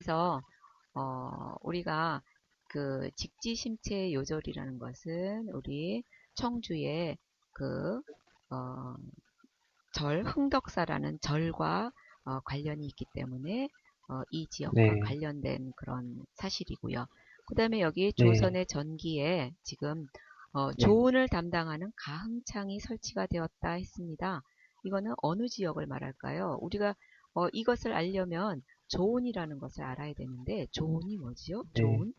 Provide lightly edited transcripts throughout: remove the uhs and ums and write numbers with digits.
그래서 우리가 그 직지심체 요절이라는 것은 우리 청주의 그 어, 흥덕사라는 절과 관련이 있기 때문에 이 지역과 네, 관련된 그런 사실이고요. 그 다음에 여기 네, 조선의 전기에 지금 네. 조은을 담당하는 가흥창이 설치가 되었다 했습니다. 이거는 어느 지역을 말할까요? 우리가 이것을 알려면 조은이라는 것을 알아야 되는데 조은이 뭐지요? 네. 조은?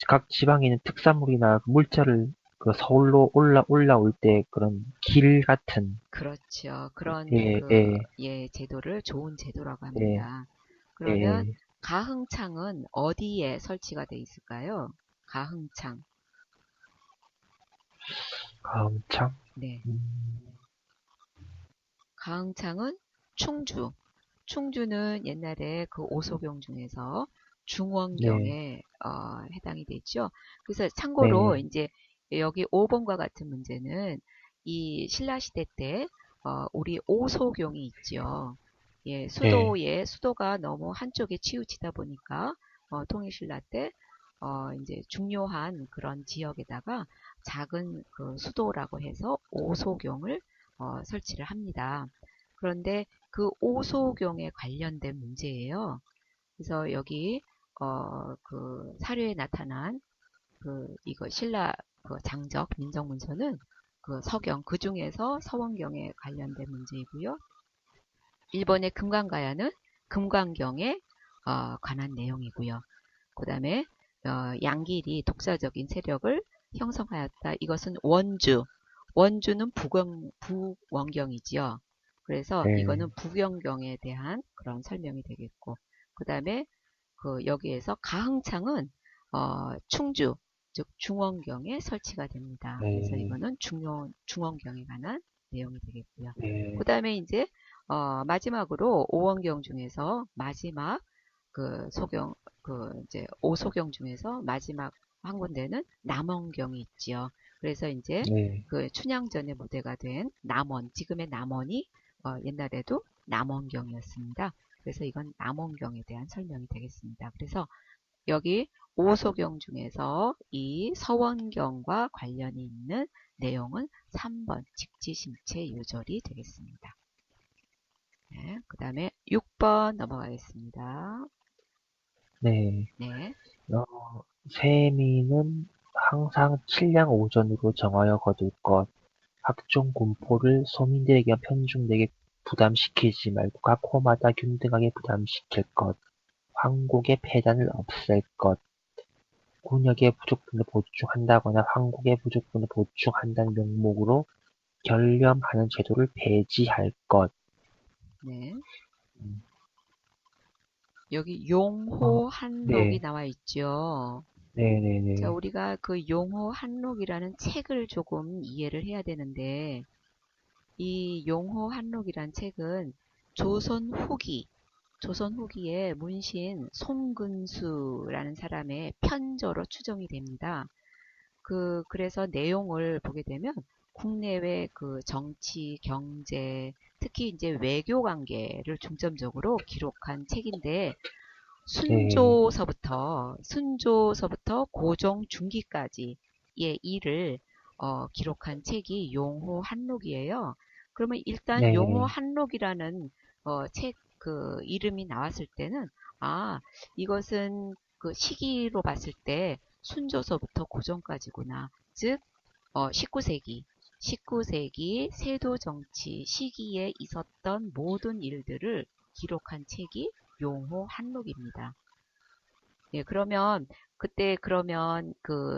각 지방에 있는 특산물이나 그 물자를 그 서울로 올라올 때 그런 길 같은, 그렇죠. 그런 예, 예, 예, 제도를 조은 제도라고 예, 합니다. 그러면 예, 가흥창은 어디에 설치가 돼 있을까요? 가흥창. 가음창, 네. 음, 가흥창은 충주. 충주는 옛날에 그 오소경 중에서 네, 중원경에 해당이 되죠. 그래서 참고로 네, 이제 여기 5번과 같은 문제는 이 신라시대 때 우리 오소경이 있죠. 예, 네, 수도가 너무 한쪽에 치우치다 보니까 통일신라 때 이제 중요한 그런 지역에다가 작은 그 수도라고 해서 오소경을 설치를 합니다. 그런데 그 오소경에 관련된 문제예요. 그래서 여기 그 사료에 나타난 그 이거 신라 그 장적 민정문서는 그 서경 그 중에서 서원경에 관련된 문제이고요. 일본의 금강가야는 금강경에 관한 내용이고요. 그 다음에 양길이 독자적인 세력을 형성하였다. 이것은 원주는 북원경이지요. 그래서 네, 이거는 북원경에 대한 그런 설명이 되겠고, 그 다음에 그 여기에서 가흥창은 충주, 즉 중원경에 설치가 됩니다. 그래서 네, 이거는 중원경에 관한 내용이 되겠고요. 그 네, 다음에 이제 마지막으로 오원경 중에서 마지막 그 소경 그 이제 오소경 중에서 마지막 한 군데는 남원경이 있지요. 그래서 이제 네, 그 춘향전의 무대가 된 남원, 지금의 남원이 옛날에도 남원경이었습니다. 그래서 이건 남원경에 대한 설명이 되겠습니다. 그래서 여기 오소경 중에서 이 서원경과 관련이 있는 내용은 3번 직지심체 요절이 되겠습니다. 네, 그 다음에 6번 넘어가겠습니다. 네. 네, 어, 세미는 항상 칠량 오전으로 정하여 거둘 것. 각종 군포를 소민들에게 편중되게 부담시키지 말고 각 호마다 균등하게 부담시킬 것. 황국의 폐단을 없앨 것. 군역의 부족분을 보충한다거나 황국의 부족분을 보충한다는 명목으로 결렴하는 제도를 폐지할 것. 네. 음, 여기 어, 용호 한록이 네, 나와 있죠. 자, 네네네, 우리가 그 용호 한록이라는 책을 조금 이해를 해야 되는데, 이 용호 한록이란 책은 조선 후기에 문신 송근수라는 사람의 편저로 추정이 됩니다. 그래서 내용을 보게 되면 국내외 그 정치, 경제, 특히 이제 외교 관계를 중점적으로 기록한 책인데 네, 순조서부터 고종 중기까지의 일을 기록한 책이 용호 한록이에요. 그러면 일단 용호 네, 한록이라는 책 그 이름이 나왔을 때는 아 이것은 그 시기로 봤을 때 순조서부터 고종까지구나. 즉 19세기 세도 정치 시기에 있었던 모든 일들을 기록한 책이 용호 한록입니다. 예, 그러면 그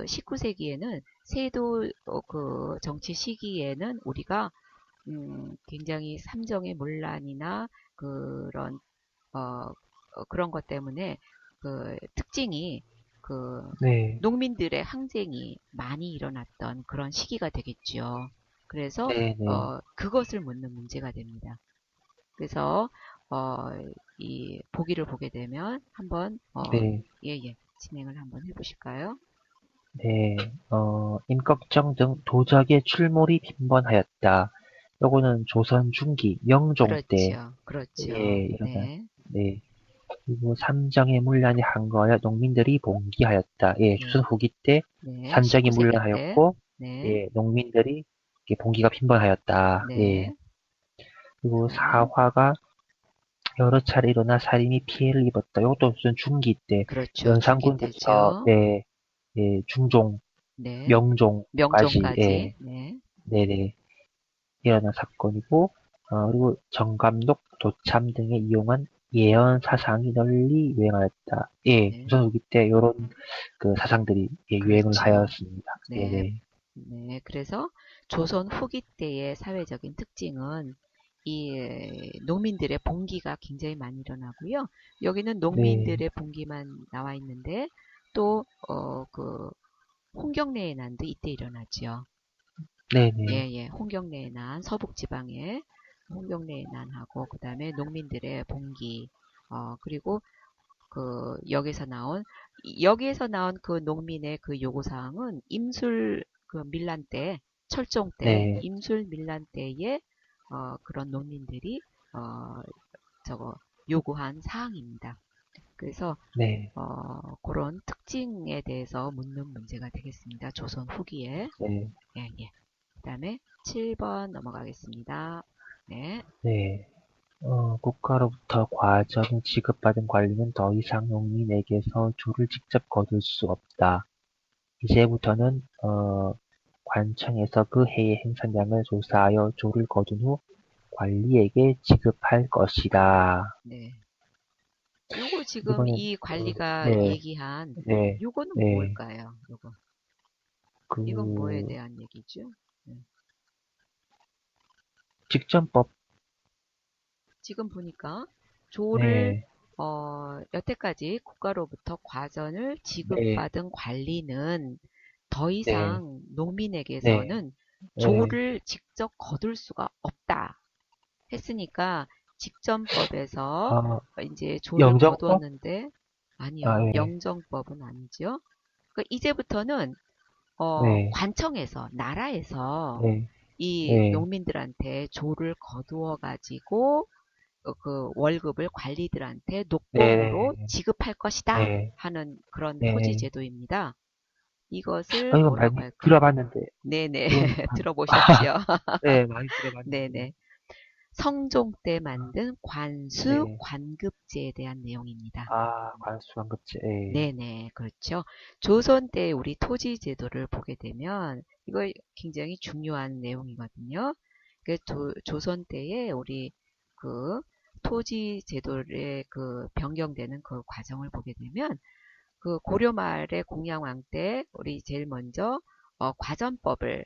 19세기에는 세도 그 정치 시기에는 우리가 굉장히 삼정의 문란이나 그런 그런 것 때문에 그 특징이 그 네, 농민들의 항쟁이 많이 일어났던 그런 시기가 되겠죠. 그래서 네네, 그것을 묻는 문제가 됩니다. 그래서 어, 이 보기를 보게 되면 한번 네, 예, 진행을 한번 해보실까요? 네, 임꺽정 등 도적의 출몰이 빈번하였다. 요거는 조선 중기, 영종 때, 그렇죠, 그렇죠. 예, 일어난, 네, 네. 그리고 삼정의 문란이 한거하여 농민들이 봉기하였다. 예, 네, 조선 후기 때 네, 산정이 19세기 때, 문란하였고, 네, 예, 농민들이 이렇게 봉기가 빈번하였다. 예. 네, 그리고 다음에, 사화가 여러 차례 일어나 살인이 피해를 입었다. 이것도 조선 중기 때 그렇죠. 중기 연산군부터 때죠. 네, 예, 중종, 네, 명종까지 명종까지, 예, 네, 네네 일어난 사건이고 그리고 정감독, 도참 등에 이용한 예언 사상이 널리 유행하였다. 예, 네, 조선 후기 때 이런 그 사상들이 예, 유행을 그렇죠. 하였습니다. 네, 네네. 네. 그래서 조선 후기 때의 사회적인 특징은 이 농민들의 봉기가 굉장히 많이 일어나고요. 여기는 네, 농민들의 봉기만 나와 있는데 또 그 홍경래의 난도 이때 일어나죠. 네네, 예, 예. 홍경래의 난, 서북지방에 홍경래의 난하고 그다음에 농민들의 봉기 그리고 그 여기에서 나온 그 농민의 그 요구 사항은 임술 그 밀란 때 철종 때 네, 임술 밀란 때에 그런 농민들이 어 저거 요구한 사항입니다. 그래서 네, 그런 특징에 대해서 묻는 문제가 되겠습니다. 조선 후기에. 네, 예, 예. 그다음에 7번 넘어가겠습니다. 네. 네. 국가로부터 과전을 지급받은 관리는 더 이상 농민에게서 조를 직접 거둘 수 없다. 이제부터는 관청에서 그 해의 생산량을 조사하여 조를 거둔 후 관리에게 지급할 것이다. 네. 요거 지금 이거는 이 관리가 네, 얘기한 네, 요거는 네, 뭘까요? 요거. 이건 뭐에 그 대한 얘기죠? 네. 직전법, 지금 보니까 조를 네, 여태까지 국가로부터 과전을 네, 지급받은 관리는 더 네, 이상 네, 농민에게서는 네, 조를 직접 거둘 수가 없다 했으니까 직전법에서 아, 이제 조를 영정법? 거두었는데 아, 아니요. 네, 영정법은 아니죠. 그러니까 이제부터는 네, 관청에서 나라에서 네, 이 네, 농민들한테 조를 거두어 가지고 그 월급을 관리들한테 녹봉으로 네, 지급할 것이다 네, 하는 그런 토지 네. 제도입니다. 이것을 이거 뭐라고 많이 할까요? 들어봤는데, 네네. 이건, 들어보셨죠? 네, 많이 들어봤는데, 네네. 성종 때 만든 관수 네. 관급제에 대한 내용입니다. 아, 관수환급제, 예. 네네, 그렇죠. 조선 때 우리 토지 제도를 보게 되면 이거 굉장히 중요한 내용이거든요. 조선 때에 우리 그 토지 제도의 그 변경되는 그 과정을 보게 되면 그 고려 말의 공양왕 때 우리 제일 먼저 과전법을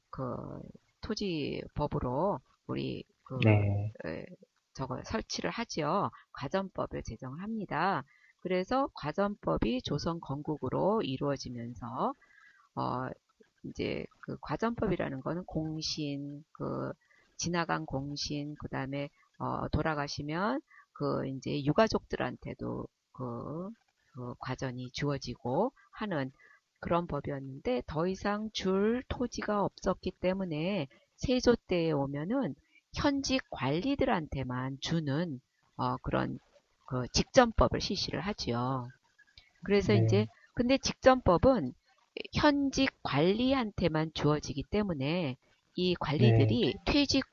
그 토지법으로 우리 네, 저거 설치를 하지요. 과전법을 제정을 합니다. 그래서 과전법이 조선 건국으로 이루어지면서 어 이제 그 과전법이라는 거는 공신, 그 지나간 공신, 그다음에 돌아가시면 그 이제 유가족들한테도 그 과전이 주어지고 하는 그런 법이었는데 더 이상 줄 토지가 없었기 때문에 세조 때에 오면은 현직 관리들한테만 주는 그런 그 직전법을 실시를 하지요. 그래서 네, 이제 근데 직전법은 현직 관리한테만 주어지기 때문에 이 네, 관리들이 퇴직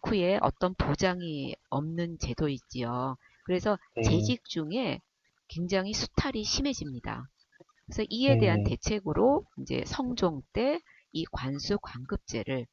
후에 어떤 보장이 없는 제도이지요. 그래서 네, 재직 중에 굉장히 수탈이 심해집니다. 그래서 이에 대한 네, 대책으로 이제 성종 때 이 관수 관급제를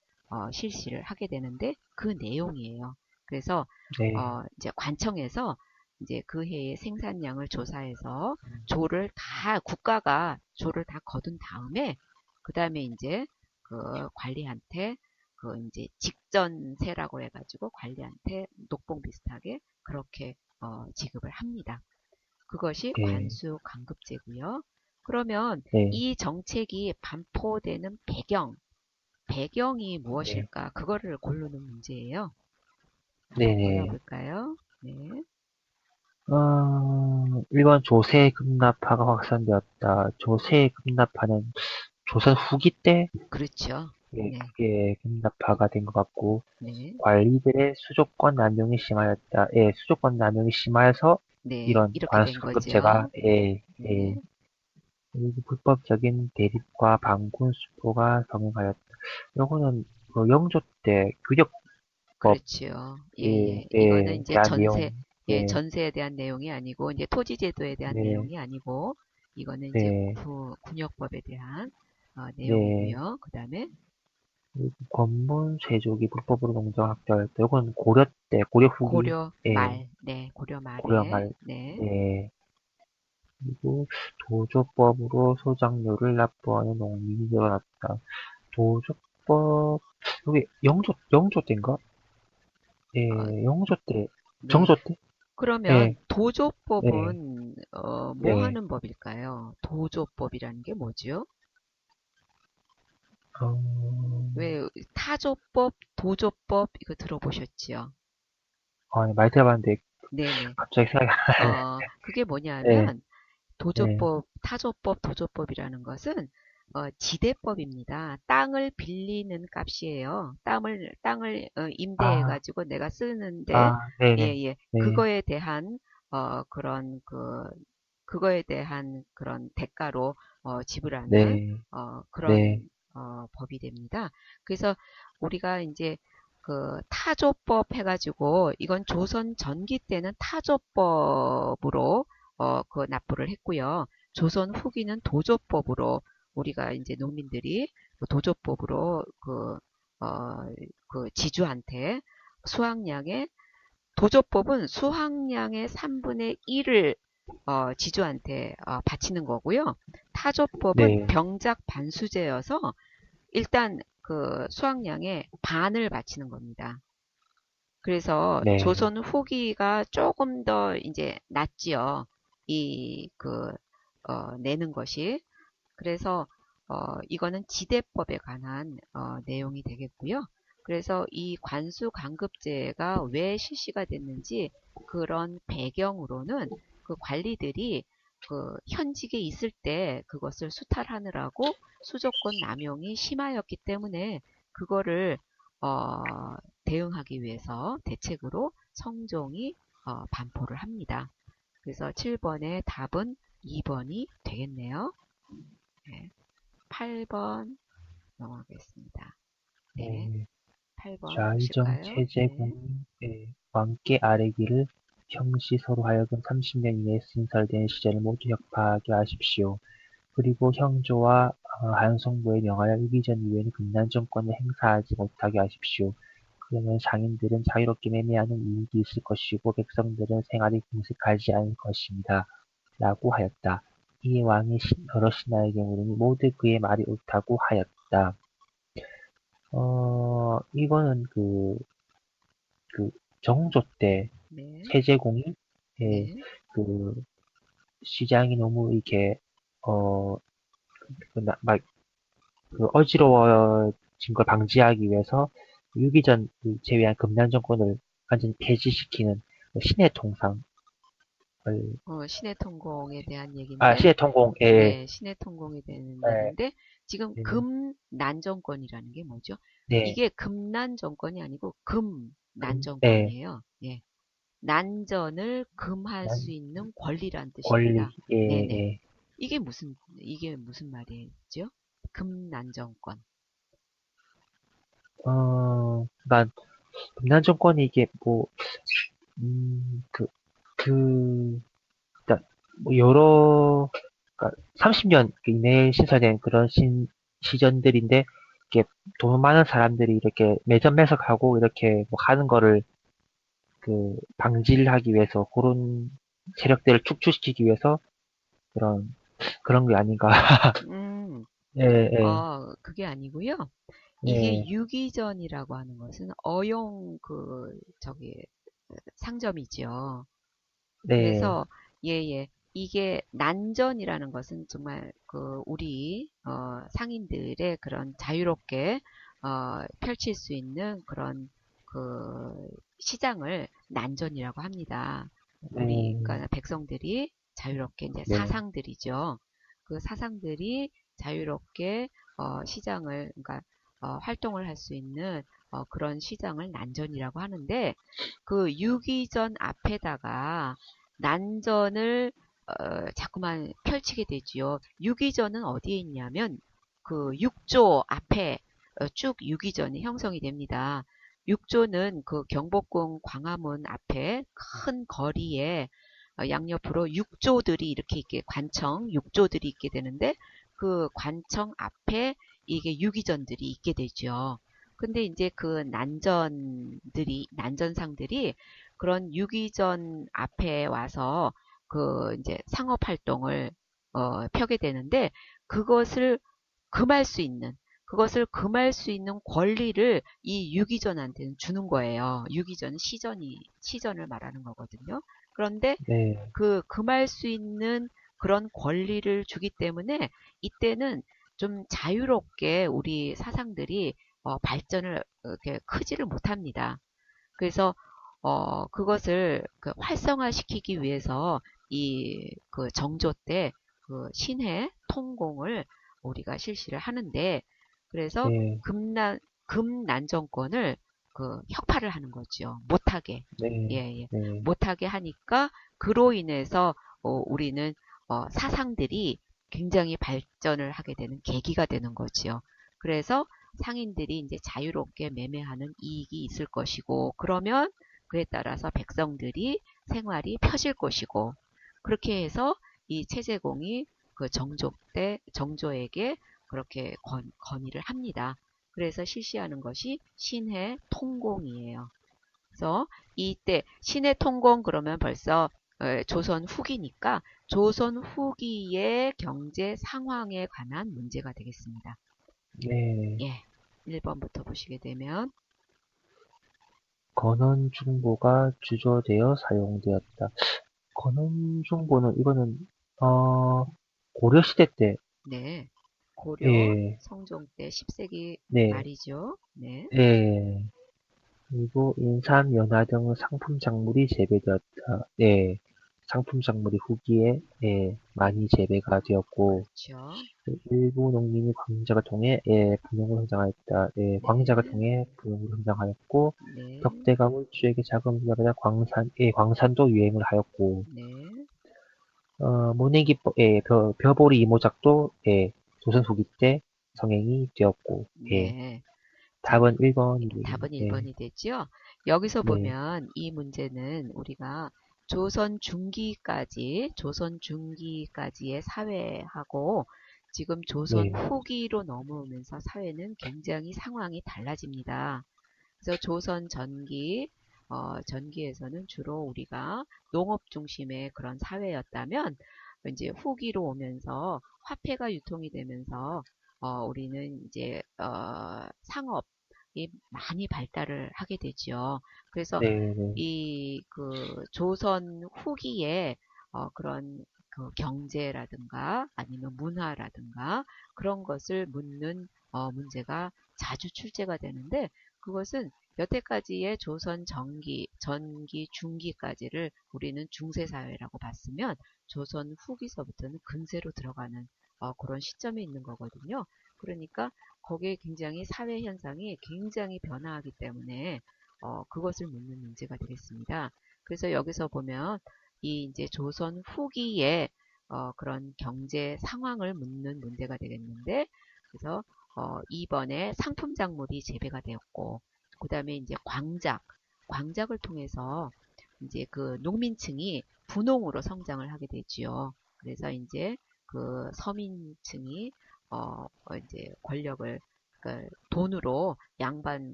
실시를 하게 되는데 그 내용이에요. 그래서 네, 이제 관청에서 이제 그 해의 생산량을 조사해서 조를 다 국가가 조를 다 거둔 다음에 그 다음에 이제 그 관리한테 그 이제 직전세라고 해가지고 관리한테 녹봉 비슷하게 그렇게 지급을 합니다. 그것이 네, 관수 관급제고요. 그러면 네, 이 정책이 반포되는 배경이 네, 무엇일까? 그거를 고르는 문제예요. 한번 네. 골라볼까요? 네, 1번 조세 급납파가 확산되었다. 조세 급납파는 조선 후기 때? 그렇죠. 예, 네, 그게 금납화가 된 것 같고, 네, 관리들의 수조권 남용이 심하였다. 예, 수조권 남용이 심하여서 네. 이런 이렇게 된 관수급제가, 거죠. 예, 네, 예, 그리고 불법적인 대립과 방군 수포가 성행하였다. 요거는 그 영조 때 규격법에 그렇지요. 예, 예. 이거는 에 이제 대한 내용, 예, 예, 전세에 대한 내용이 아니고, 이제 토지제도에 대한 네, 내용이 아니고, 이거는 이제 네, 군역법에 대한 네. 내용이고요. 그 다음에, 그리고 권문 세족이 불법으로 농장 확대하였다. 요건 고려 때, 고려 후기, 고려 예, 말, 네, 고려 고려 말에, 말, 네, 예. 그리고 도조법으로 소작료를 납부하는 농민이 늘어났다. 도조법, 여기 영조 때인가? 어, 예, 영조 때, 네. 정조 때? 그러면 예, 예, 도조법은 뭐 예. 하는 법일까요? 도조법이라는 게 뭐죠? 어, 왜 타조법, 도조법 이거 들어보셨지요? 많이 들어봤는데, 네네. 갑자기 생각이 안 나네. 그게 예, 뭐냐면 예. 도조법, 타조법, 도조법이라는 것은 지대법입니다. 땅을 빌리는 값이에요. 땅을 아, 임대해가지고 내가 쓰는데, 예, 네네. 예. 네, 그거에 대한 그런 대가로 지불하는 네, 네, 그런 법이 됩니다. 그래서 우리가 이제 그 타조법 해가지고 이건 조선 전기 때는 타조법으로 그 납부를 했고요. 조선 후기는 도조법으로 우리가 이제 농민들이 그 도조법으로 그 지주한테 수확량의 도조법은 수확량의 3분의 1을 지주한테 바치는 거고요. 타조법은 네, 병작 반수제여서 일단 그 수확량의 반을 바치는 겁니다. 그래서 네, 조선 후기가 조금 더 이제 낫지요. 이 내는 것이. 그래서 이거는 지대법에 관한 내용이 되겠고요. 그래서 이 관수관급제가 왜 실시가 됐는지 그런 배경으로는 그 관리들이 그 현직에 있을 때 그것을 수탈하느라고 수조권 남용이 심하였기 때문에 그거를 대응하기 위해서 대책으로 성종이 반포를 합니다. 그래서 7번의 답은 2번이 되겠네요. 네. 8번 넘어가겠습니다. 네, 네. 8번 좌의정 보실까요? 네, 체제공의 왕께 아래기를 평시 서로 하여금 30년 이내에 신설된 시절을 모두 혁파하게 하십시오. 그리고 형조와 한성부에 명하여 이기전 이후에는 금난정권을 행사하지 못하게 하십시오. 그러면 상인들은 자유롭게 매매하는 이익이 있을 것이고 백성들은 생활이 궁색하지 않을 것입니다. 라고 하였다. 이 왕이 여러 신하의 경우는 모두 그의 말이 옳다고 하였다. 이거는 그 정조 때 네, 세제공이 예, 네. 그 시장이 너무 이렇게 어, 막 어지러워진 걸 방지하기 위해서 유기전 제외한 금난 정권을 완전히 폐지시키는 신의 통상을 신의 통공에 대한 얘기인데, 신의 통공 네, 신의 통공에 대한 예, 얘기인데, 지금 네, 금난정권이라는 게 뭐죠? 네, 이게 금난정권이 아니고 예, 금난정권이에요. 예. 난전을 금할 수 난 있는 권리란 권리 뜻입니다. 예, 네네. 예. 이게 무슨 말이죠? 금난정권. 그러니까 금난 정권이 이게 뭐 음, 그, 그, 일단, 뭐, 그러니까 30년 이내에 신설된 그런 시전들인데, 이렇게 돈 많은 사람들이 이렇게 매점매석하고 이렇게 뭐 하는 거를 방지를 하기 위해서, 그런 세력들을 축출시키기 위해서 그런 게 아닌가. 음, 예, 예, 그게 아니고요. 이게 예, 유기전이라고 하는 것은 어용 상점이지요. 네, 그래서 예예 이게 난전이라는 것은 정말 그 우리 상인들의 그런 자유롭게 펼칠 수 있는 그런 그 시장을 난전이라고 합니다. 우리 네, 그러니까 백성들이 자유롭게 이제 네, 사상들이죠. 그 사상들이 자유롭게 시장을 그러니까 활동을 할 수 있는 그런 시장을 난전이라고 하는데 그 유기전 앞에다가 난전을 자꾸만 펼치게 되지요. 유기전은 어디에 있냐면 그 6조 앞에 쭉 유기전이 형성이 됩니다. 6조는 그 경복궁 광화문 앞에 큰 거리에 양옆으로 6조들이 이렇게 있게 관청 6조들이 있게 되는데 그 관청 앞에 이게 유기전들이 있게 되죠. 근데 이제 그 난전상들이 그런 유기전 앞에 와서 그 이제 상업 활동을 펴게 되는데 그것을 금할 수 있는 권리를 이 유기전한테는 주는 거예요. 유기전은 시전을 말하는 거거든요. 그런데 네, 그 금할 수 있는 그런 권리를 주기 때문에 이때는 좀 자유롭게 우리 사상들이 발전을 이렇게 크지를 못합니다. 그래서 그것을 그 활성화시키기 위해서 이 그 정조 때 그 신해 통공을 우리가 실시를 하는데 그래서 네, 금난정권을 그 혁파를 하는 거죠. 못하게. 예, 네, 예. 네, 못하게 하니까 그로 인해서 우리는 사상들이 굉장히 발전을 하게 되는 계기가 되는 거지요. 그래서 상인들이 이제 자유롭게 매매하는 이익이 있을 것이고 그러면 그에 따라서 백성들이 생활이 펴질 것이고 그렇게 해서 이 체제공이 그 정조에게 그렇게 건의를 합니다. 그래서 실시하는 것이 신해 통공이에요. 그래서 이때 신해 통공 그러면 벌써 조선 후기니까 조선 후기의 경제 상황에 관한 문제가 되겠습니다. 네. 예, 1번부터 보시게 되면 건원중보가 주조되어 사용되었다. 건원중보는 이거는 어 고려시대 때, 네, 고려 예, 성종 때 10세기 네, 말이죠. 네, 예. 그리고 인삼, 연화 등 상품 작물이 재배되었다. 네, 상품 작물이 후기에 많이 재배가 되었고 그렇죠. 일부 농민이 광자가 통해 분홍을 흥정하였다. 광자가 네, 통해 분홍을 흥정하였고 네, 덕대가 물주에게 자금을 받아 광산도 유행을 하였고 네, 모내기법, 벼보리 이모작도 조선 후기 때 성행이 되었고, 네. 자, 답은 1번이 답은 되겠네요. 1번이 되죠. 여기서 네, 보면 이 문제는 우리가 조선 중기까지의 사회하고 지금 조선 네, 후기로 넘어오면서 사회는 굉장히 상황이 달라집니다. 그래서 조선 전기에서는 주로 우리가 농업 중심의 그런 사회였다면 이제 후기로 오면서 화폐가 유통이 되면서 우리는 이제 상업이 많이 발달을 하게 되죠. 그래서 네, 네, 이 그 조선 후기에 그런 그 경제라든가 아니면 문화라든가 그런 것을 묻는 문제가 자주 출제가 되는데 그것은 여태까지의 조선 전기, 중기까지를 우리는 중세사회라고 봤으면 조선 후기서부터는 근세로 들어가는 그런 시점에 있는 거거든요. 그러니까 거기에 굉장히 사회 현상이 굉장히 변화하기 때문에 그것을 묻는 문제가 되겠습니다. 그래서 여기서 보면 이 이제 조선 후기에 그런 경제 상황을 묻는 문제가 되겠는데 그래서 2번에 상품 작물이 재배가 되었고 그 다음에 이제 광작을 통해서 이제 그 농민층이 분홍으로 성장을 하게 되지요. 그래서 이제 그 서민층이 이제 권력을 그 돈으로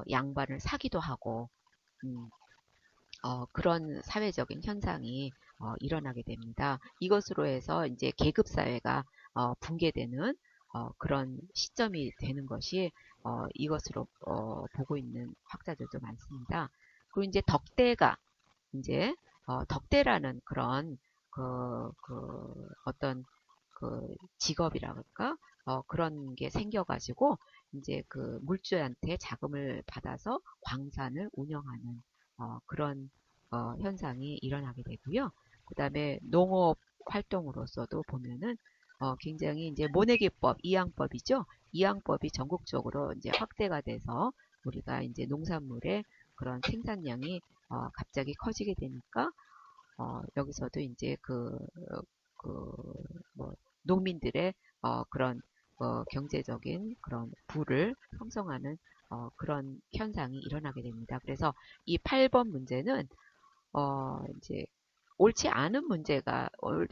양반을 사기도 하고 음, 그런 사회적인 현상이 일어나게 됩니다. 이것으로 해서 이제 계급 사회가 붕괴되는 그런 시점이 되는 것이 이것으로 보고 있는 학자들도 많습니다. 그리고 이제 이제 덕대라는 그런 어떤 그 직업이라 할까 그런 게 생겨가지고 이제 그 물주한테 자금을 받아서 광산을 운영하는 그런 현상이 일어나게 되고요. 그 다음에 농업 활동으로서도 보면은 굉장히 이제 모내기법, 이양법이죠. 이항법이 전국적으로 이제 확대가 돼서 우리가 이제 농산물의 그런 생산량이 갑자기 커지게 되니까 여기서도 이제 뭐 농민들의 그런 경제적인 그런 부를 형성하는 그런 현상이 일어나게 됩니다. 그래서 이 8번 문제는 이제 옳지 않은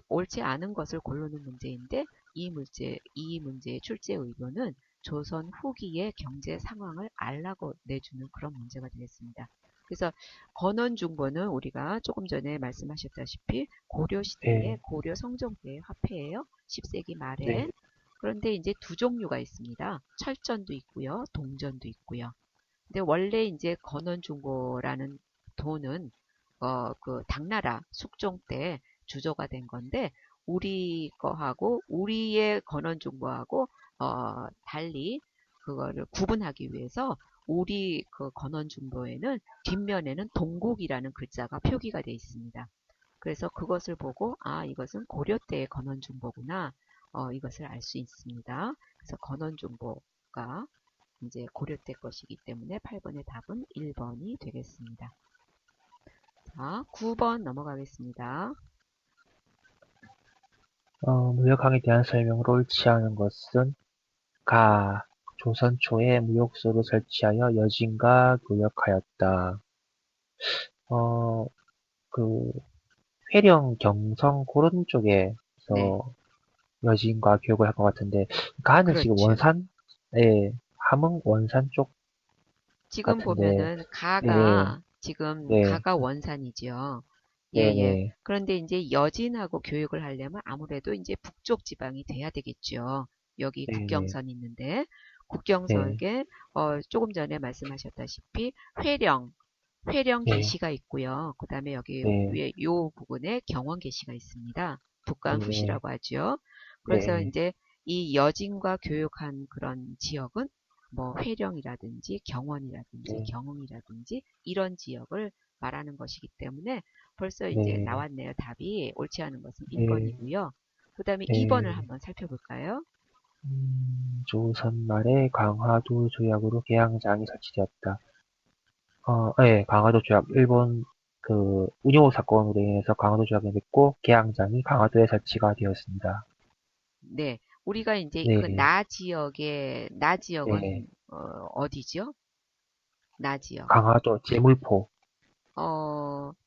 옳지 않은 것을 고르는 문제인데 이 문제의 출제 의도는 조선 후기의 경제 상황을 알라고 내주는 그런 문제가 되겠습니다. 그래서 건원중보는 우리가 조금 전에 말씀하셨다시피 고려 시대의 네, 고려 성종때의 화폐예요. 10세기 말에. 네, 그런데 이제 두 종류가 있습니다. 철전도 있고요. 동전도 있고요. 근데 원래 이제 건원중고라는 돈은 그 당나라 숙종 때 주조가 된 건데 우리 거하고 우리의 건원중고하고 달리 그거를 구분하기 위해서 우리 그 건원중고에는 뒷면에는 동국이라는 글자가 표기가 되어 있습니다. 그래서 그것을 보고 아 이것은 고려 때의 건원중보구나 이것을 알 수 있습니다. 그래서 건원중보가 이제 고려 때 것이기 때문에 8번의 답은 1번이 되겠습니다. 자, 9번 넘어가겠습니다. 무역항에 대한 설명으로 옳지 않은 것은 가. 조선 초에 무역소를 설치하여 여진과 교역하였다. 어, 그 회령, 경성 그런 네, 쪽에서 여진과 교역을 할 것 같은데 가는 지금 그렇죠. 원산, 예, 함흥 원산 쪽 지금 같은데, 보면은 네, 지금 네, 가가 원산이죠. 예, 네, 예. 네, 그런데 이제 여진하고 교역을 하려면 아무래도 이제 북쪽 지방이 돼야 되겠죠. 여기 네, 네, 국경선 있는데 네, 국경선에 조금 전에 말씀하셨다시피 회령, 회령 네, 게시가 있고요. 그 다음에 여기 네, 위에 요 부분에 경원 게시가 있습니다. 네, 네, 북간후시라고 하죠. 그래서 네, 이제 이 여진과 교역한 그런 지역은 뭐 회령이라든지 경원이라든지 네, 경흥이라든지 이런 지역을 말하는 것이기 때문에 벌써 이제 네, 나왔네요. 답이 옳지 않은 것은 네, 1번이고요. 그 다음에 2번을 네. 한번 살펴볼까요? 조선 말에 강화도 조약으로 개항장이 설치되었다. 네, 강화도 조약, 일본 운요 사건으로 인해서 강화도 조약이 맺고 개항장이 강화도에 설치가 되었습니다. 네, 우리가 이제 그 네, 나 네, 지역은 어디죠? 나 지역. 강화도 제물포,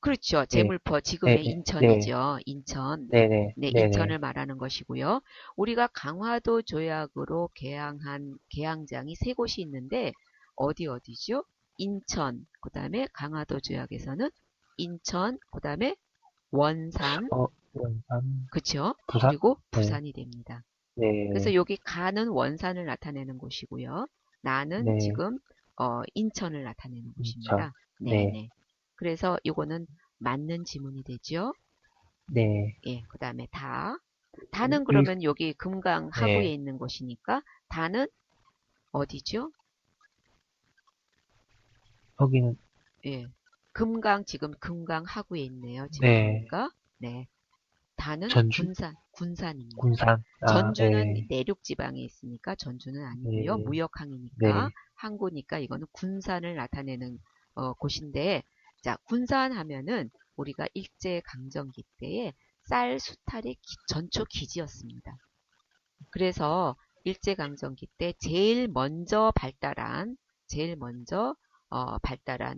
그렇죠. 네, 제물포, 네, 지금의 네, 네, 인천이죠. 인천. 네, 네, 네, 네, 인천을 네, 말하는 것이고요. 우리가 강화도 조약으로 개항장이 세 곳이 있는데, 어디죠? 인천, 그 다음에 강화도 조약에서는 인천, 그 다음에 원산, 원산, 그쵸? 부산, 그리고 네, 부산이 됩니다. 그래서 네, 여기 가는 원산을 나타내는 곳이고요. 나는 네, 지금 인천을 나타내는 인천, 곳입니다. 네, 네네. 그래서 이거는 맞는 지문이 되죠. 네, 예, 그 다음에 다는 일, 그러면 여기 금강 하구에 네, 있는 곳이니까 다는 어디죠? 여기는, 예, 지금 금강 하구에 있네요. 지금 네, 보니까. 네, 다는 전주, 군산입니다. 군산, 전주는 네, 내륙 지방에 있으니까 전주는 아니고요. 네, 무역항이니까 네, 항구니까 이거는 군산을 나타내는 곳인데 자, 군산 하면은 우리가 일제 강점기 때에 쌀 수탈의 전초 기지였습니다. 그래서 일제 강점기 때 제일 먼저 발달한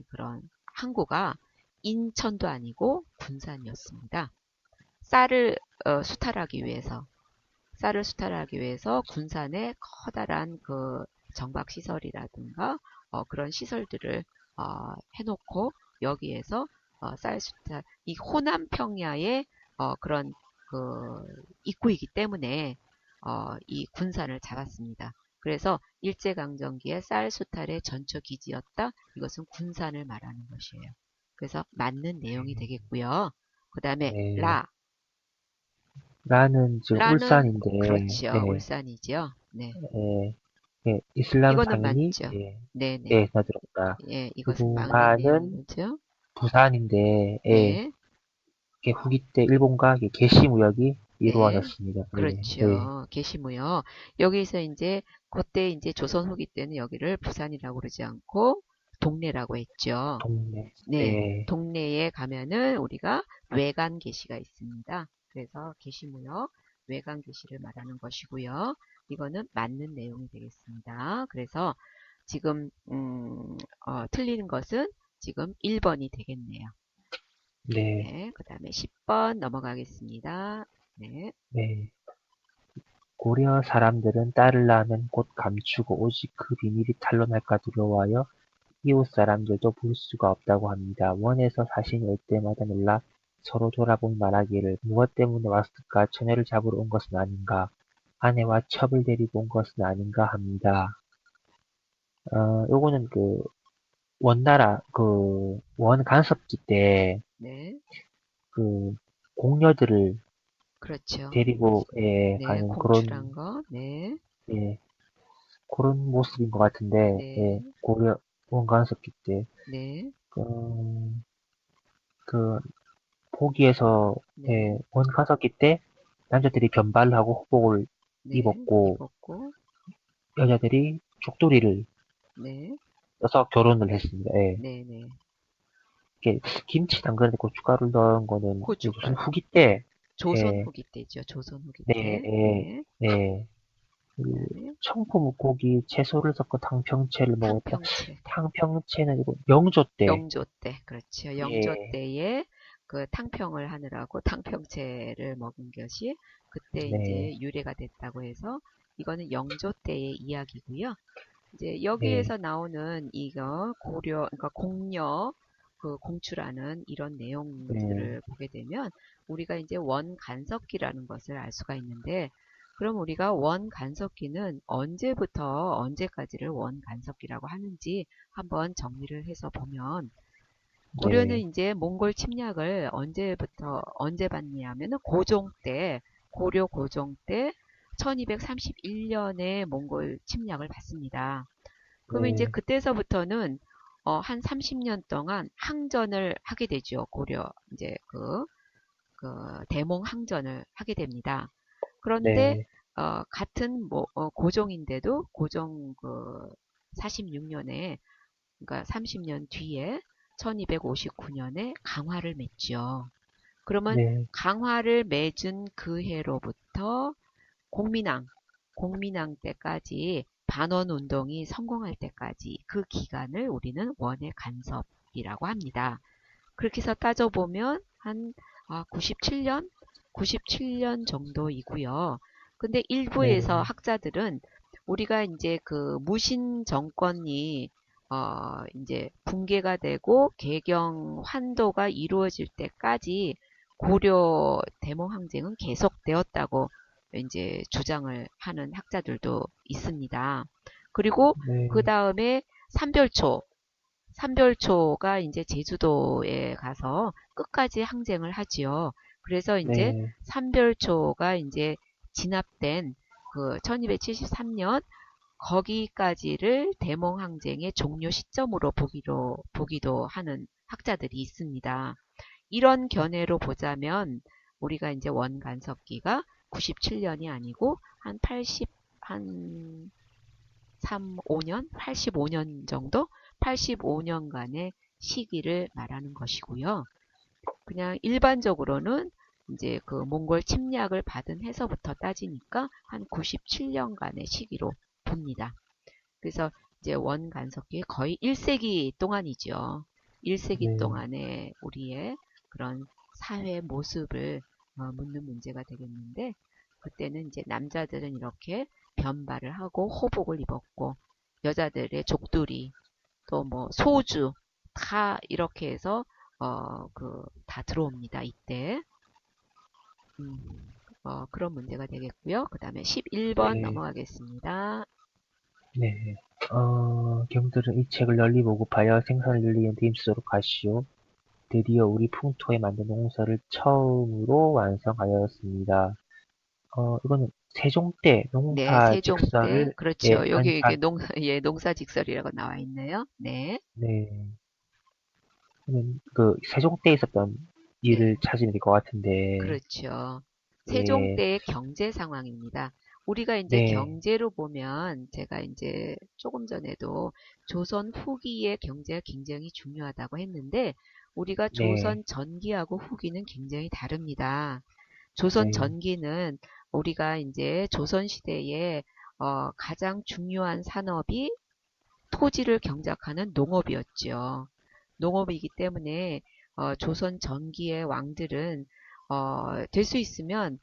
그런 항구가 인천도 아니고 군산이었습니다. 쌀을 수탈하기 위해서 군산에 커다란 그 정박 시설이라든가 그런 시설들을 해놓고 여기에서 쌀수탈 이 호남 평야의 그런 그 입구이기 때문에 이 군산을 잡았습니다. 그래서 일제강점기에 쌀수탈의 전초 기지였다. 이것은 군산을 말하는 것이에요. 그래서 맞는 내용이 되겠고요. 그 다음에 네. 라는 지금 라는 울산인데, 그렇죠. 네, 울산이죠. 네. 네, 네, 이슬람 이거는 상인이, 맞죠. 네, 네네. 네, 들어옵니다. 예, 이것은 그리고 맞는 가는 내용이죠. 부산인데, 예, 네. 이게 후기 때 일본과 이게 개시 무역이, 네. 이루어졌습니다. 네, 네, 그렇죠. 계시고요. 여기서 이제 그때 이제 조선 후기 때는 여기를 부산이라고 그러지 않고 동래라고 했죠. 동네, 네. 네, 동래에 가면은 우리가 외관 게시가 있습니다. 그래서 게시무역, 외관 게시를 말하는 것이고요. 이거는 맞는 내용이 되겠습니다. 그래서 지금 틀리는 것은 지금 1번이 되겠네요. 네, 네. 그 다음에 10번 넘어가겠습니다. 네. 네. 고려 사람들은 딸을 낳으면 곧 감추고 오직 그 비밀이 탄로날까 두려워하여 이웃 사람들도 볼 수가 없다고 합니다. 원에서 사신이 올 때마다 놀라 서로 돌아보며 말하기를 무엇 때문에 왔을까 처녀를 잡으러 온 것은 아닌가 아내와 첩을 데리고 온 것은 아닌가 합니다. 요거는 그 원나라 그 원 간섭기 때 네. 그 공녀들을 그렇죠. 데리고 네. 가는 공출한 그런 거. 네. 예, 그런 모습인 것 같은데 네. 고려 원 간섭기 때 네. 그 포기에서 네. 원 간섭기 때 남자들이 변발을 하고 호복을 네. 입었고 입었고. 여자들이 족도리를 네. 써서 결혼을 했습니다. 예. 네. 네. 이게 김치 담그는데 고춧가루 넣은 거는 무슨 고춧가루. 후기 때 조선 예, 후기 때죠. 조선 후기 네, 때. 예, 네. 네. 그 그다음에 청포 물고기 채소를 섞어 탕평채를 먹었다. 탕평채. 탕평채는 이거 명조 때, 영조 때. 그렇죠. 영조 예, 때에 그 탕평을 하느라고 탕평채를 먹은 것이 그때 네, 이제 유래가 됐다고 해서 이거는 영조 때의 이야기고요. 이제 네, 여기에서 나오는 이거 고려, 그러니까 공려, 그 공추라는 이런 네, 내용들을 보게 되면 우리가 이제 원간섭기라는 것을 알 수가 있는데 그럼 우리가 원간섭기는 언제부터 언제까지를 원간섭기라고 하는지 한번 정리를 해서 보면 고려는 네, 이제 몽골 침략을 언제부터 언제 받냐 하면은 고종 때 고려 고종 때 1231년에 몽골 침략을 받습니다. 그러면 이제 네, 그때서부터는 한 30년 동안 항전을 하게 되죠. 고려 이제 그 대몽 항전을 하게 됩니다. 그런데 네, 같은 뭐 고종인데도 고종 그 46년에 그러니까 30년 뒤에 1259년에 강화를 맺죠. 그러면 네, 강화를 맺은 그 해로부터 공민왕, 공민왕 때까지 반원운동이 성공할 때까지 그 기간을 우리는 원의 간섭이라고 합니다. 그렇게 해서 따져보면 한 97년? 97년 정도이고요. 근데 일부에서 네, 학자들은 우리가 이제 그 무신 정권이 이제 붕괴가 되고 개경 환도가 이루어질 때까지 고려 대몽 항쟁은 계속되었다고 이제 주장을 하는 학자들도 있습니다. 그리고 그 네, 다음에 삼별초, 삼별초가 이제 제주도에 가서 끝까지 항쟁을 하지요. 그래서 이제 네, 삼별초가 이제 진압된 그 1273년 거기까지를 대몽 항쟁의 종료 시점으로 보기도 하는 학자들이 있습니다. 이런 견해로 보자면 우리가 이제 원간섭기가 97년이 아니고 한 80, 한 3, 5년, 85년 정도, 85년간의 시기를 말하는 것이고요. 그냥 일반적으로는 이제 그 몽골 침략을 받은 해서부터 따지니까 한 97년간의 시기로 봅니다. 그래서 이제 원간섭기 거의 1세기 동안이죠. 1세기 네, 동안의 우리의 그런 사회 모습을 묻는 문제가 되겠는데 그때는 이제 남자들은 이렇게 변발을 하고 호복을 입었고 여자들의 족두리 또 뭐 소주 다 이렇게 해서 그 다 들어옵니다. 이때 음, 그런 문제가 되겠고요. 그 다음에 11번 네, 넘어가겠습니다. 네. 경들은 이 책을 널리 보급하여 생산을 늘리는 데 힘쓰도록 하시오. 드디어 우리 풍토에 맞는 농사를 처음으로 완성하였습니다. 이거는 세종 때 네, 농사 세종 때 직설을 그렇죠. 여기 이게 한자, 예, 농사직설이라고 나와 있네요. 네, 네. 그 세종 때 있었던 일을 네, 찾으면 될 것 같은데, 그렇죠. 세종 예, 때의 경제 상황입니다. 우리가 이제 네, 경제로 보면 제가 이제 조금 전에도 조선 후기의 경제가 굉장히 중요하다고 했는데 우리가 네, 조선 전기하고 후기는 굉장히 다릅니다. 조선 네, 전기는 우리가 이제 조선 시대에 가장 중요한 산업이 토지를 경작하는 농업이었죠. 농업이기 때문에 조선 전기의 왕들은 될 수 있으면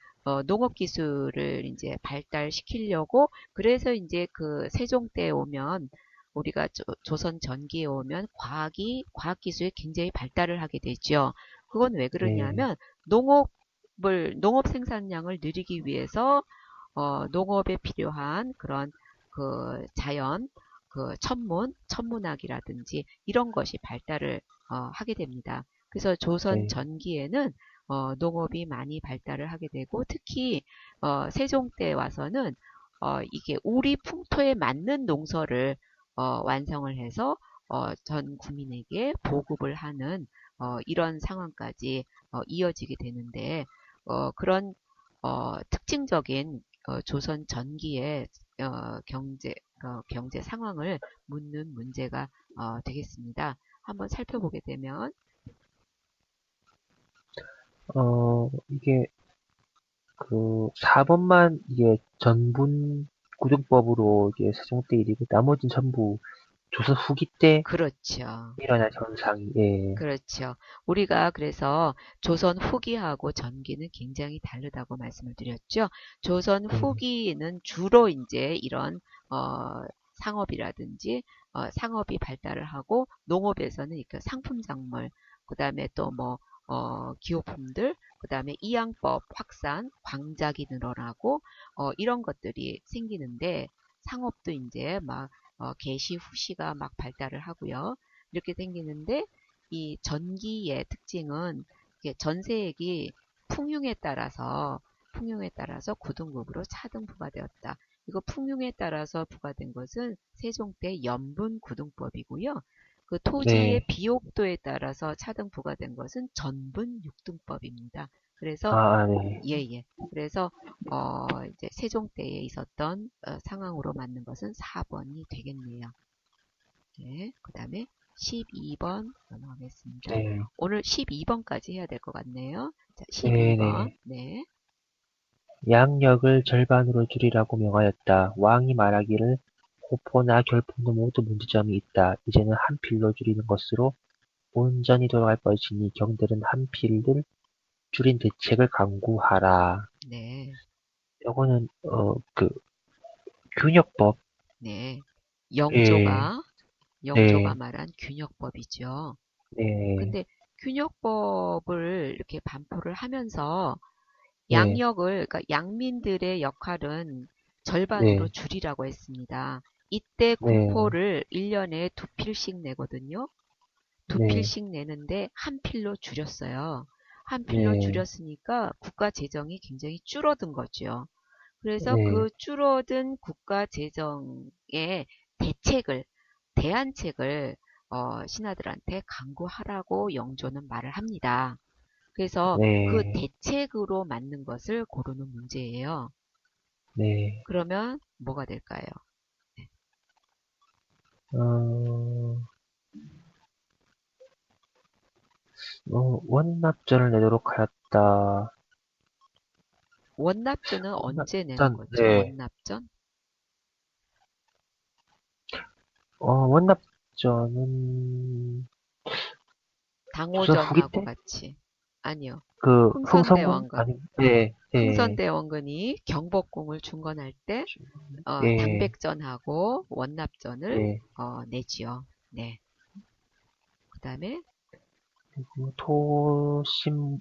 농업 기술을 이제 발달시키려고 그래서 이제 그 세종 때에 오면 우리가 조선 전기에 오면 과학 기술이 굉장히 발달을 하게 되죠. 그건 왜 네, 그러냐면 농업 생산량을 늘리기 위해서 농업에 필요한 그런 그 자연 그 천문학이라든지 이런 것이 발달을 하게 됩니다. 그래서 조선 네, 전기에는 농업이 많이 발달을 하게 되고 특히 세종 때 와서는 이게 우리 풍토에 맞는 농서를 완성을 해서 전 국민에게 보급을 하는 이런 상황까지 이어지게 되는데 그런 특징적인 조선 전기의 경제 상황을 묻는 문제가 되겠습니다. 한번 살펴보게 되면 이게 그 4번만 이게 전분 구등법으로 이게 세종 때 일이고 나머지는 전부 조선 후기 때 그렇죠. 일어난 현상이, 예, 그렇죠. 우리가 그래서 조선 후기하고 전기는 굉장히 다르다고 말씀을 드렸죠. 조선 네, 후기는 주로 이제 이런 상업이라든지 상업이 발달을 하고 농업에서는 이렇게 상품 작물, 그다음에 또 뭐 기호품들, 그다음에 이양법 확산, 광작이 늘어나고 이런 것들이 생기는데 상업도 이제 막 개시 후시가 막 발달을 하고요. 이렇게 생기는데 이 전기의 특징은 전세액이 풍융에 따라서 고등급으로 차등부가 되었다. 이거 풍융에 따라서 부과된 것은 세종 때 연분 구등법이고요. 그 토지의 네, 비옥도에 따라서 차등 부과된 것은 전분 육등법입니다. 그래서 네, 예예. 그래서 이제 세종 때에 있었던 상황으로 맞는 것은 4번이 되겠네요. 네, 그 다음에 12번 넘어가겠습니다. 네, 오늘 12번까지 해야 될 것 같네요. 자, 네, 12번. 네. 네, 양력을 절반으로 줄이라고 명하였다. 왕이 말하기를 호포나 결품도 모두 문제점이 있다. 이제는 한 필로 줄이는 것으로 온전히 돌아갈 것이니 경들은 한 필을 줄인 대책을 강구하라. 네, 요거는 균역법. 네. 예, 영조가 네, 말한 균역법이죠. 네, 근데 균역법을 이렇게 반포를 하면서 네, 그러니까 양민들의 역할은 절반으로 네, 줄이라고 했습니다. 이때 네, 국호를 1년에 두 필씩 내거든요. 두 네, 필씩 내는데 한 필로 줄였어요. 한 필로 네, 줄였으니까 국가 재정이 굉장히 줄어든 거죠. 그래서 네, 그 줄어든 국가 재정의 대책을, 대안책을 신하들한테 강구하라고 영조는 말을 합니다. 그래서 그 네, 대책으로 맞는 것을 고르는 문제예요. 네. 그러면 뭐가 될까요? 어, 원납전을 내도록 하였다. 원납전은 언제 내는 원납전, 거죠? 네. 원납전? 원납전은 조선 후기 당호전하고 때? 같이. 아니요. 그 흥선문? 흥선대원군. 아니, 네, 네, 흥선대원군이 경복궁을 중건할 때 예, 당백전하고 원납전을 예. 내지요. 네. 그 다음에 그리고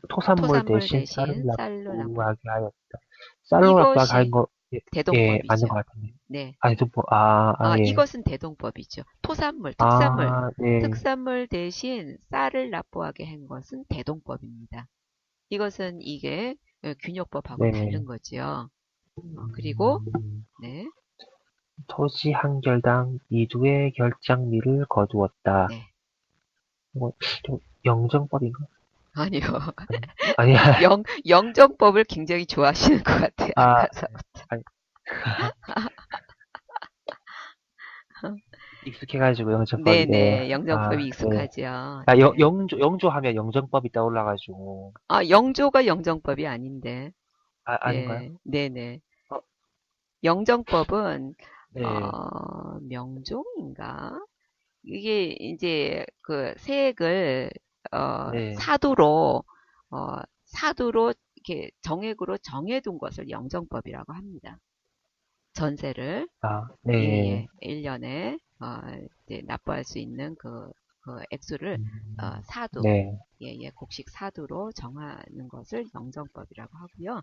토산물 토산물 대신 대신 쌀을 쌀로 납부. 납부하게 하였다. 쌀로 납부하게 하는 이것이 거, 예, 예, 맞는 대동법이죠. 것 같은데. 네. 아니, 예. 이것은 대동법이죠. 아, 네, 특산물 대신 쌀을 납부하게 한 것은 대동법입니다. 이것은 이게 균역법하고 다른 네. 거지요. 그리고 음, 네, 토지 한 결당 이두의 결장미를 거두었다. 네. 뭐, 좀 영정법인가? 아니요. 아니, 영정법을 굉장히 좋아하시는 것 같아요. 아, 아까서. 아니, 익숙해가지고 영정법이, 예. 네네. 영정법이 아, 네. 익숙하죠. 아, 네. 영조 하면 영정법이 떠올라가지고. 아, 영조가 영정법이 아닌데. 아, 아닌가요? 네. 네네. 어, 영정법은, 네, 명종인가? 이게 이제 그 세액을, 네. 사두로 이렇게 정액으로 정해둔 것을 영정법이라고 합니다. 전세를. 아, 예, 네. 예. 1년에, 이제 납부할 수 있는 그 액수를, 사두, 네, 예, 예, 곡식 사두로 정하는 것을 영정법이라고 하고요.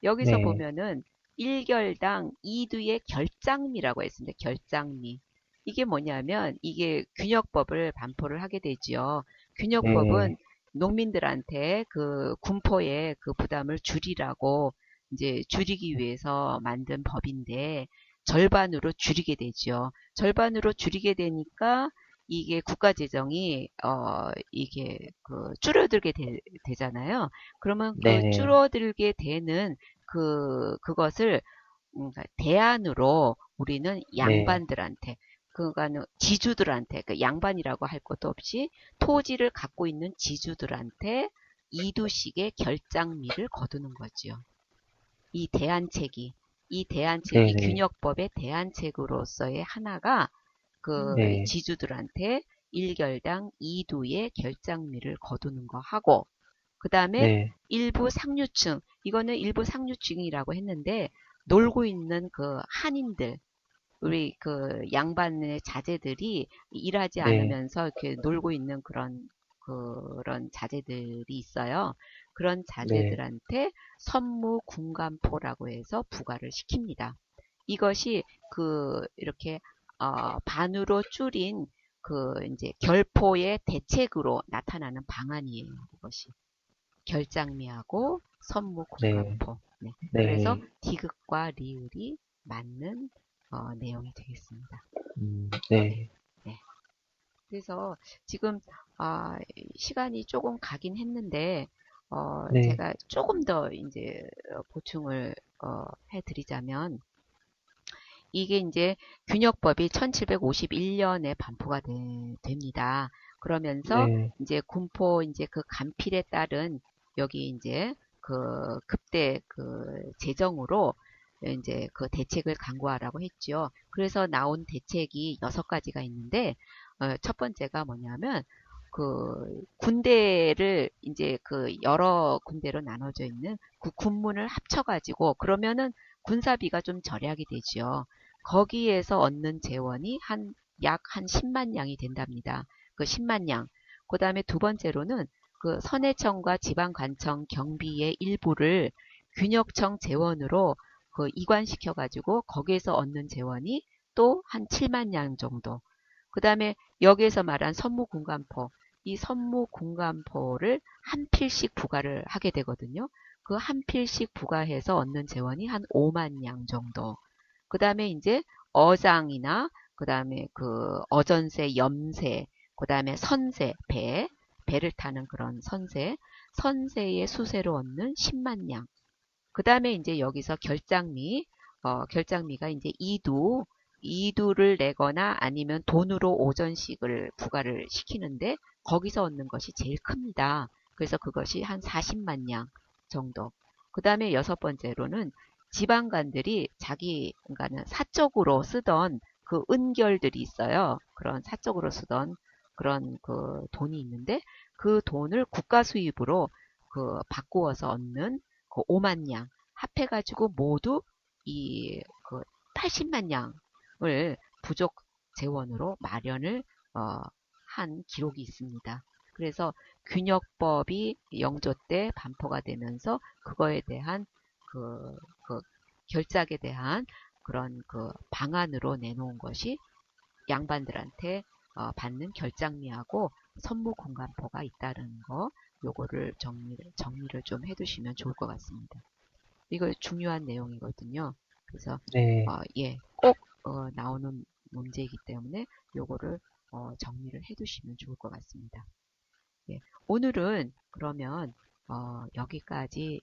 여기서 네, 보면은 1결당 2두의 결장미라고 했습니다. 결장미. 이게 뭐냐면 이게 균역법을 반포를 하게 되지요. 균역법은 네, 농민들한테 그 군포의 그 부담을 줄이라고 이제 줄이기 위해서 만든 법인데 절반으로 줄이게 되지요. 절반으로 줄이게 되니까 이게 국가 재정이 이게 그 줄어들게 되잖아요. 그러면 그 네, 줄어들게 되는 그것을 그러니까 대안으로 우리는 네, 양반들한테 그러니까는 지주들한테 그 양반이라고 할 것도 없이 토지를 갖고 있는 지주들한테 이두식의 결장미를 거두는 거지요. 이 대안책이 이 네, 대안책이 네, 균역법의 대안책으로서의 하나가 그 네, 지주들한테 1결당 2두의 결장미를 거두는 거 하고 그 다음에 네, 일부 상류층, 이거는 일부 상류층이라고 했는데, 놀고 있는 그 한인들, 우리 그 양반의 자제들이 일하지 네, 않으면서 이렇게 놀고 있는 그런 자제들이 있어요. 그런 네, 자제들한테 선무군감포라고 해서 부과를 시킵니다. 이것이 이렇게, 반으로 줄인 이제 결포의 대책으로 나타나는 방안이에요. 이것이. 결장미하고 네, 선무공감포. 네. 그래서 네, 디귿과 리을이 맞는 내용이 되겠습니다. 네. 네, 네. 그래서 지금 시간이 조금 가긴 했는데 네, 제가 조금 더 이제 보충을 해드리자면 이게 이제 균역법이 1751년에 반포가 됩니다. 그러면서 네, 이제 군포 이제 그 간필에 따른 여기 이제 그 급대 그 재정으로 이제 그 대책을 강구하라고 했죠. 그래서 나온 대책이 6가지가 있는데 첫 번째가 뭐냐면 그 군대를 이제 그 여러 군대로 나눠져 있는 그 군문을 합쳐가지고 그러면은 군사비가 좀 절약이 되지요. 거기에서 얻는 재원이 약 한 10만 양이 된답니다. 그 10만 양. 그 다음에 두 번째로는 그 선해청과 지방관청 경비의 일부를 균역청 재원으로 그 이관시켜가지고 거기에서 얻는 재원이 또 한 7만 양 정도. 그 다음에 여기에서 말한 선무공간포. 이 선무공간포를 한 필씩 부과를 하게 되거든요. 그 한 필씩 부과해서 얻는 재원이 한 5만 양 정도. 그 다음에 이제 어장이나 그 다음에 그 어전세, 염세, 그 다음에 선세, 배를 타는 그런 선세의 수세로 얻는 10만 양. 그 다음에 이제 여기서 결장미가 이제 이두를 내거나 아니면 돈으로 오전씩을 부과를 시키는데 거기서 얻는 것이 제일 큽니다. 그래서 그것이 한 40만 양 정도. 그 다음에 여섯 번째로는 지방관들이 그러니까는 사적으로 쓰던 그 은결들이 있어요. 그런 사적으로 쓰던 그런 그 돈이 있는데 그 돈을 국가 수입으로 바꾸어서 얻는 그 5만 양 합해가지고 모두 그 80만 양을 부족 재원으로 마련을 어, 한 기록이 있습니다. 그래서 균역법이 영조 때 반포가 되면서 그거에 대한 그 결작에 대한 그런 그 방안으로 내놓은 것이 양반들한테 받는 결장미하고 선무공간포가 있다는 거 요거를 정리를 좀 해두시면 좋을 것 같습니다. 이거 중요한 내용이거든요. 그래서 네, 예, 꼭 나오는 문제이기 때문에 요거를 정리를 해두시면 좋을 것 같습니다. 예, 오늘은 그러면 여기까지